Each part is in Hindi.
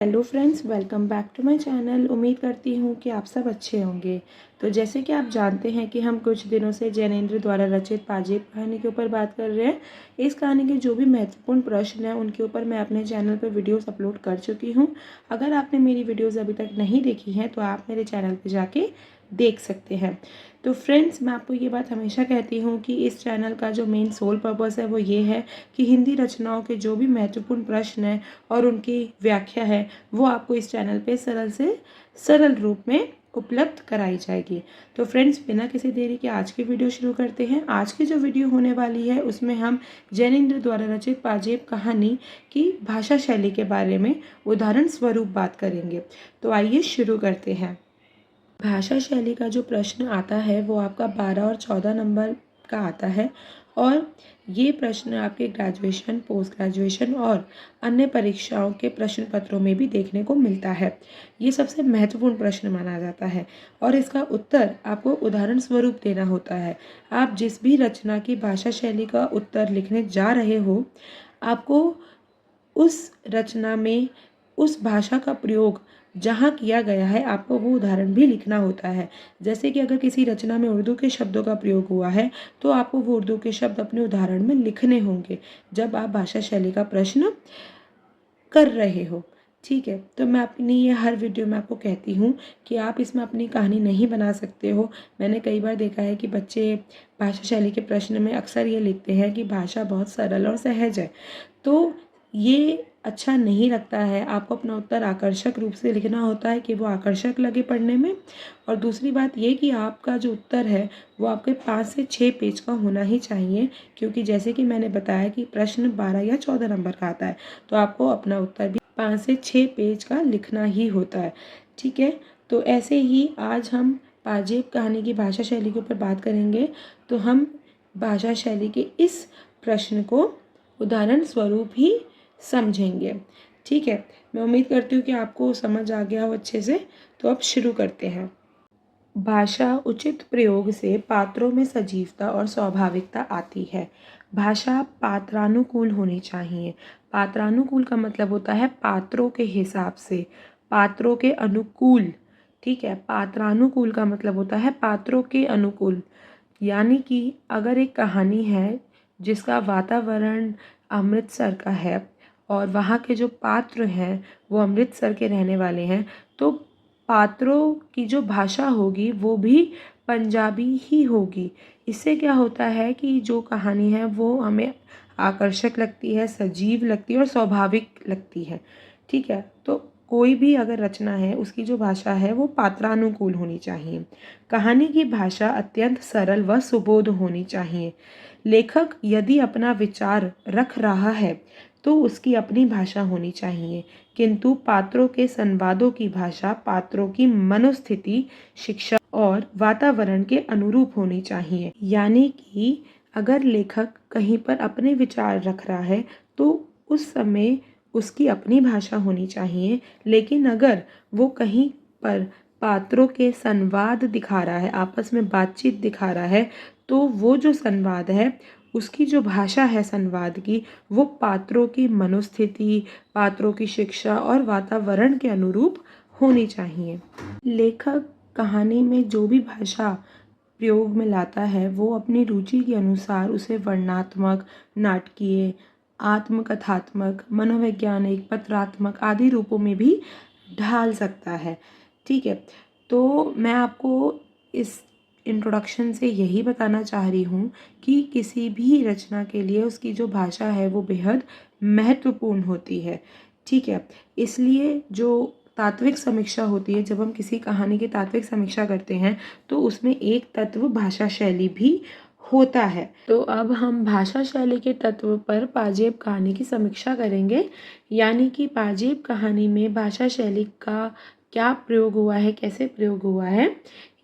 Hello friends, welcome back to my channel. उम्मीद करती हूँ कि आप सब अच्छे होंगे। तो जैसे कि आप जानते हैं कि हम कुछ दिनों से जैनेंद्र द्वारा रचित पाजेब कहानी के ऊपर बात कर रहे हैं। इस कहानी के जो भी महत्वपूर्ण प्रश्न हैं उनके ऊपर मैं अपने चैनल पर वीडियोस अपलोड कर चुकी हूँ। अगर आपने मेरी वीडियोज़ अभी तक नहीं देखी हैं तो आप मेरे चैनल पर जाके देख सकते हैं। तो फ्रेंड्स, मैं आपको ये बात हमेशा कहती हूँ कि इस चैनल का जो मेन सोल पर्पस है वो ये है कि हिंदी रचनाओं के जो भी महत्वपूर्ण प्रश्न हैं और उनकी व्याख्या है वो आपको इस चैनल पे सरल से सरल रूप में उपलब्ध कराई जाएगी। तो फ्रेंड्स, बिना किसी देरी के आज की वीडियो शुरू करते हैं। आज की जो वीडियो होने वाली है उसमें हम जैनेंद्र द्वारा रचित पाजेब कहानी की भाषा शैली के बारे में उदाहरण स्वरूप बात करेंगे। तो आइए शुरू करते हैं। भाषा शैली का जो प्रश्न आता है वो आपका 12 और 14 नंबर का आता है और ये प्रश्न आपके ग्रेजुएशन, पोस्ट ग्रेजुएशन और अन्य परीक्षाओं के प्रश्न पत्रों में भी देखने को मिलता है। ये सबसे महत्वपूर्ण प्रश्न माना जाता है और इसका उत्तर आपको उदाहरण स्वरूप देना होता है। आप जिस भी रचना की भाषा शैली का उत्तर लिखने जा रहे हो, आपको उस रचना में उस भाषा का प्रयोग जहाँ किया गया है आपको वो उदाहरण भी लिखना होता है। जैसे कि अगर किसी रचना में उर्दू के शब्दों का प्रयोग हुआ है तो आपको वो उर्दू के शब्द अपने उदाहरण में लिखने होंगे जब आप भाषा शैली का प्रश्न कर रहे हो। ठीक है, तो मैं अपनी ये हर वीडियो में आपको कहती हूँ कि आप इसमें अपनी कहानी नहीं बना सकते हो। मैंने कई बार देखा है कि बच्चे भाषा शैली के प्रश्न में अक्सर ये लिखते हैं कि भाषा बहुत सरल और सहज है, तो ये अच्छा नहीं लगता है। आपको अपना उत्तर आकर्षक रूप से लिखना होता है कि वो आकर्षक लगे पढ़ने में। और दूसरी बात ये कि आपका जो उत्तर है वो आपके 5 से 6 पेज का होना ही चाहिए, क्योंकि जैसे कि मैंने बताया कि प्रश्न 12 या 14 नंबर का आता है, तो आपको अपना उत्तर भी 5 से 6 पेज का लिखना ही होता है। ठीक है, तो ऐसे ही आज हम पाजेब कहानी की भाषा शैली के ऊपर बात करेंगे। तो हम भाषा शैली के इस प्रश्न को उदाहरण स्वरूप ही समझेंगे। ठीक है, मैं उम्मीद करती हूँ कि आपको समझ आ गया हो अच्छे से। तो अब शुरू करते हैं। भाषा उचित प्रयोग से पात्रों में सजीवता और स्वाभाविकता आती है। भाषा पात्रानुकूल होनी चाहिए। पात्रानुकूल का मतलब होता है पात्रों के हिसाब से, पात्रों के अनुकूल। ठीक है, पात्रानुकूल का मतलब होता है पात्रों के अनुकूल। यानी कि अगर एक कहानी है जिसका वातावरण अमृतसर का है और वहाँ के जो पात्र हैं वो अमृतसर के रहने वाले हैं, तो पात्रों की जो भाषा होगी वो भी पंजाबी ही होगी। इससे क्या होता है कि जो कहानी है वो हमें आकर्षक लगती है, सजीव लगती है और स्वाभाविक लगती है। ठीक है, तो कोई भी अगर रचना है उसकी जो भाषा है वो पात्रानुकूल होनी चाहिए। कहानी की भाषा अत्यंत सरल व सुबोध होनी चाहिए। लेखक यदि अपना विचार रख रहा है तो उसकी अपनी भाषा होनी चाहिए, किंतु पात्रों के संवादों की भाषा पात्रों की मनोस्थिति, शिक्षा और वातावरण के अनुरूप होनी चाहिए। यानी कि अगर लेखक कहीं पर अपने विचार रख रहा है तो उस समय उसकी अपनी भाषा होनी चाहिए, लेकिन अगर वो कहीं पर पात्रों के संवाद दिखा रहा है, आपस में बातचीत दिखा रहा है, तो वो जो संवाद है उसकी जो भाषा है संवाद की, वो पात्रों की मनोस्थिति, पात्रों की शिक्षा और वातावरण के अनुरूप होनी चाहिए। लेखक कहानी में जो भी भाषा प्रयोग में लाता है वो अपनी रुचि के अनुसार उसे वर्णनात्मक, नाटकीय, आत्मकथात्मक, मनोवैज्ञानिक, पत्रात्मक आदि रूपों में भी ढाल सकता है। ठीक है, तो मैं आपको इस इंट्रोडक्शन से यही बताना चाह रही हूँ कि किसी भी रचना के लिए उसकी जो भाषा है वो बेहद महत्वपूर्ण होती है। ठीक है, इसलिए जो तात्विक समीक्षा होती है, जब हम किसी कहानी की तात्विक समीक्षा करते हैं तो उसमें एक तत्व भाषा शैली भी होता है। तो अब हम भाषा शैली के तत्व पर पाजेब कहानी की समीक्षा करेंगे। यानी कि पाजेब कहानी में भाषा शैली का क्या प्रयोग हुआ है, कैसे प्रयोग हुआ है,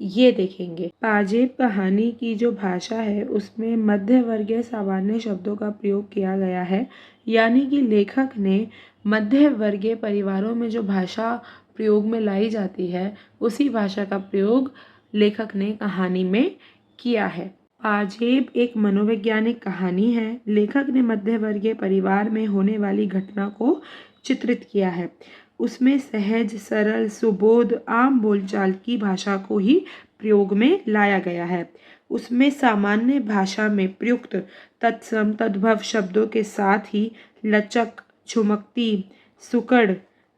ये देखेंगे। पाजेब कहानी की जो भाषा है उसमें मध्य वर्गीय सामान्य शब्दों का प्रयोग किया गया है। यानी कि लेखक ने मध्य वर्गीय परिवारों में जो भाषा प्रयोग में लाई जाती है उसी भाषा का प्रयोग लेखक ने कहानी में किया है। पाजेब एक मनोवैज्ञानिक कहानी है। लेखक ने मध्य वर्गीय परिवार में होने वाली घटना को चित्रित किया है। उसमें सहज, सरल, सुबोध, आम बोलचाल की भाषा को ही प्रयोग में लाया गया है। उसमें सामान्य भाषा में प्रयुक्त तत्सम तद्भव शब्दों के साथ ही लचक, झुमकती, सुकड़,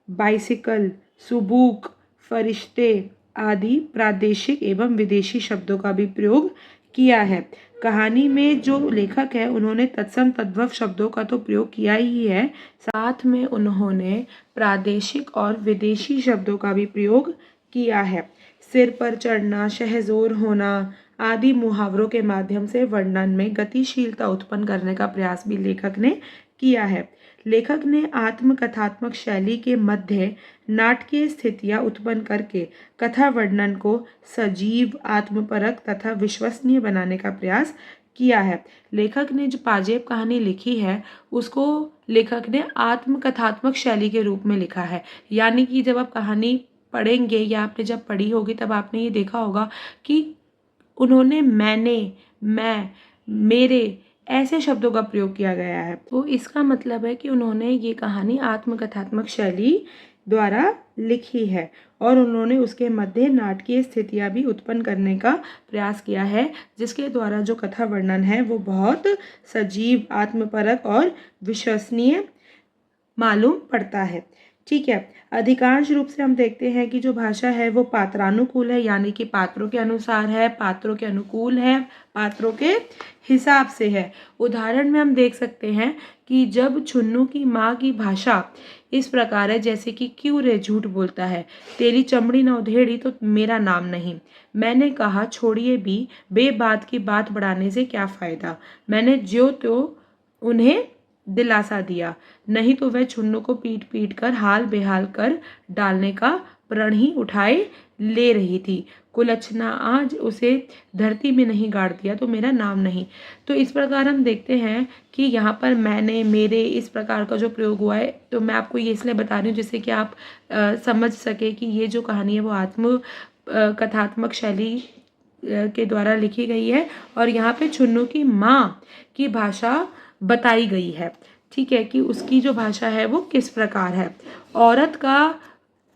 बाइसिकल, सुबूक, फरिश्ते आदि प्रादेशिक एवं विदेशी शब्दों का भी प्रयोग किया है। कहानी में जो लेखक है उन्होंने तत्सम तद्भव शब्दों का तो प्रयोग किया ही है, साथ में उन्होंने प्रादेशिक और विदेशी शब्दों का भी प्रयोग किया है। सिर पर चढ़ना, शहजोर होना आदि मुहावरों के माध्यम से वर्णन में गतिशीलता उत्पन्न करने का प्रयास भी लेखक ने किया है। लेखक ने आत्मकथात्मक शैली के मध्य नाटकीय स्थितियां उत्पन्न करके कथा वर्णन को सजीव, आत्मपरक तथा विश्वसनीय बनाने का प्रयास किया है। लेखक ने जो पाजेब कहानी लिखी है उसको लेखक ने आत्मकथात्मक शैली के रूप में लिखा है। यानी कि जब आप कहानी पढ़ेंगे या आपने जब पढ़ी होगी तब आपने ये देखा होगा कि उन्होंने मैंने, मैं, मेरे ऐसे शब्दों का प्रयोग किया गया है। तो इसका मतलब है कि उन्होंने ये कहानी आत्मकथात्मक शैली द्वारा लिखी है और उन्होंने उसके मध्य नाटकीय स्थितियां भी उत्पन्न करने का प्रयास किया है, जिसके द्वारा जो कथा वर्णन है वो बहुत सजीव, आत्मपरक और विश्वसनीय मालूम पड़ता है। ठीक है, अधिकांश रूप से हम देखते हैं कि जो भाषा है वो पात्रानुकूल है, यानी कि पात्रों के अनुसार है, पात्रों के अनुकूल है, पात्रों के हिसाब से है। उदाहरण में हम देख सकते हैं कि जब छुन्नू की माँ की भाषा इस प्रकार है जैसे कि क्यों रे झूठ बोलता है, तेरी चमड़ी न उधेड़ी तो मेरा नाम नहीं, मैंने कहा छोड़िए भी, बेबात की बात बढ़ाने से क्या फ़ायदा, मैंने ज्यों त्यों उन्हें दिलासा दिया, नहीं तो वह छुन्नू को पीट पीट कर हाल बेहाल कर डालने का प्रण ही उठाए ले रही थी, कुलच्छना आज उसे धरती में नहीं गाड़ दिया तो मेरा नाम नहीं। तो इस प्रकार हम देखते हैं कि यहाँ पर मैंने, मेरे इस प्रकार का जो प्रयोग हुआ है। तो मैं आपको ये इसलिए बता रही हूँ जिससे कि आप समझ सके कि ये जो कहानी है वो आत्म कथात्मक शैली के द्वारा लिखी गई है और यहाँ पे छुन्नू की माँ की भाषा बताई गई है। ठीक है, कि उसकी जो भाषा है वो किस प्रकार है। औरत का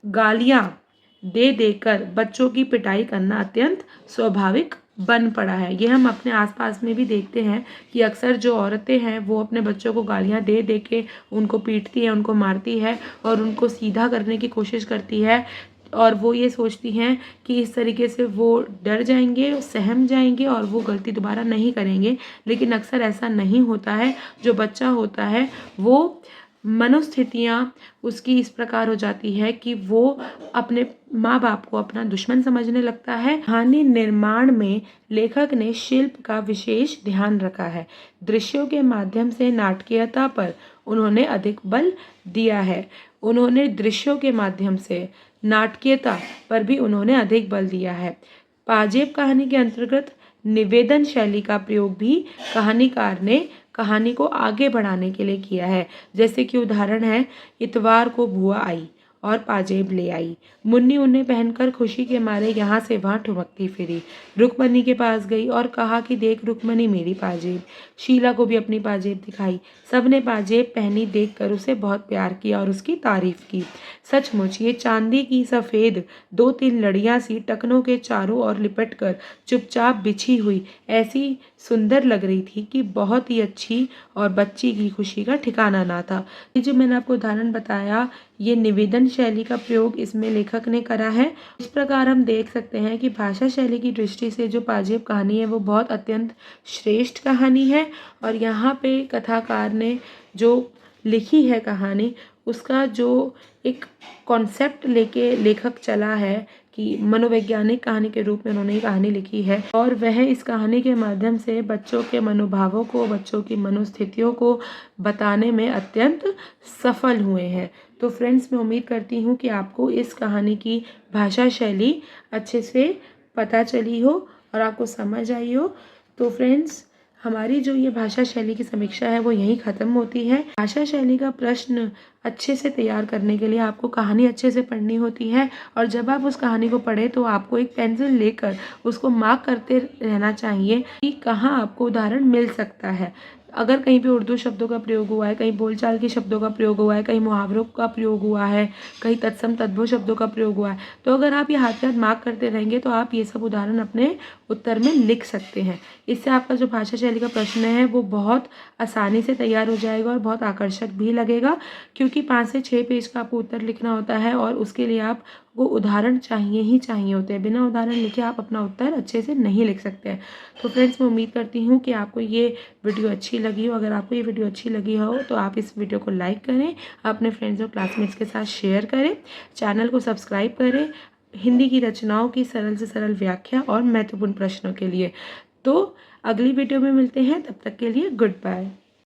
गालियाँ दे देकर बच्चों की पिटाई करना अत्यंत स्वाभाविक बन पड़ा है। ये हम अपने आसपास में भी देखते हैं कि अक्सर जो औरतें हैं वो अपने बच्चों को गालियाँ दे दे के उनको पीटती है, उनको मारती है और उनको सीधा करने की कोशिश करती है और वो ये सोचती हैं कि इस तरीके से वो डर जाएंगे, सहम जाएंगे और वो गलती दोबारा नहीं करेंगे। लेकिन अक्सर ऐसा नहीं होता है। जो बच्चा होता है वो मनोस्थितियाँ उसकी इस प्रकार हो जाती है कि वो अपने माँ बाप को अपना दुश्मन समझने लगता है। कहानी निर्माण में लेखक ने शिल्प का विशेष ध्यान रखा है। दृश्यों के माध्यम से नाटकीयता पर उन्होंने अधिक बल दिया है। उन्होंने दृश्यों के माध्यम से नाटकीयता पर भी उन्होंने अधिक बल दिया है। पाजेब कहानी के अंतर्गत निवेदन शैली का प्रयोग भी कहानीकार ने कहानी को आगे बढ़ाने के लिए किया है। जैसे कि उदाहरण है, इतवार को बुआ आई और पाजेब ले आई, मुन्नी उन्हें पहनकर खुशी के मारे यहाँ से वहाँ ठुमकती फिरी, रुक्मणी के पास गई और कहा कि देख रुक्मणी मेरी पाजेब, शीला को भी अपनी पाजेब दिखाई, सबने पाजेब पहनी देखकर उसे बहुत प्यार किया और उसकी तारीफ की। सचमुच ये चांदी की सफ़ेद 2-3 लड़ियाँ सी टकनों के चारों ओर लिपट कर चुपचाप बिछी हुई ऐसी सुंदर लग रही थी कि बहुत ही अच्छी और बच्ची की खुशी का ठिकाना ना था। ये जो मैंने आपको उदाहरण बताया, ये निवेदन शैली का प्रयोग इसमें लेखक ने करा है। इस प्रकार हम देख सकते हैं कि भाषा शैली की दृष्टि से जो पाजेब कहानी है वो बहुत अत्यंत श्रेष्ठ कहानी है और यहाँ पे कथाकार ने जो लिखी है कहानी उसका जो एक कॉन्सेप्ट लेके लेखक चला है कि मनोवैज्ञानिक कहानी के रूप में उन्होंने ये कहानी लिखी है और वह इस कहानी के माध्यम से बच्चों के मनोभावों को, बच्चों की मनोस्थितियों को बताने में अत्यंत सफल हुए हैं। तो फ्रेंड्स, मैं उम्मीद करती हूँ कि आपको इस कहानी की भाषा शैली अच्छे से पता चली हो और आपको समझ आई हो। तो फ्रेंड्स, हमारी जो ये भाषा शैली की समीक्षा है वो यहीं ख़त्म होती है। भाषा शैली का प्रश्न अच्छे से तैयार करने के लिए आपको कहानी अच्छे से पढ़नी होती है और जब आप उस कहानी को पढ़ें तो आपको एक पेंसिल लेकर उसको मार्क करते रहना चाहिए कि कहाँ आपको उदाहरण मिल सकता है। अगर कहीं पे उर्दू शब्दों का प्रयोग हुआ है, कहीं बोलचाल के शब्दों का प्रयोग हुआ है, कहीं मुहावरों का प्रयोग हुआ है, कहीं तत्सम तद्भव शब्दों का प्रयोग हुआ है, तो अगर आप ये हाथ के हाथ मार्क करते रहेंगे तो आप ये सब उदाहरण अपने उत्तर में लिख सकते हैं। इससे आपका जो भाषा शैली का प्रश्न है वो बहुत आसानी से तैयार हो जाएगा और बहुत आकर्षक भी लगेगा, क्योंकि 5 से 6 पेज का आपको उत्तर लिखना होता है और उसके लिए आप वो उदाहरण चाहिए ही चाहिए होते हैं। बिना उदाहरण लिखे आप अपना उत्तर अच्छे से नहीं लिख सकते हैं। तो फ्रेंड्स, मैं उम्मीद करती हूँ कि आपको ये वीडियो अच्छी लगी हो। अगर आपको ये वीडियो अच्छी लगी हो तो आप इस वीडियो को लाइक करें, अपने फ्रेंड्स और क्लासमेट्स के साथ शेयर करें, चैनल को सब्सक्राइब करें हिंदी की रचनाओं की सरल से सरल व्याख्या और महत्वपूर्ण प्रश्नों के लिए। तो अगली वीडियो में मिलते हैं, तब तक के लिए गुड बाय।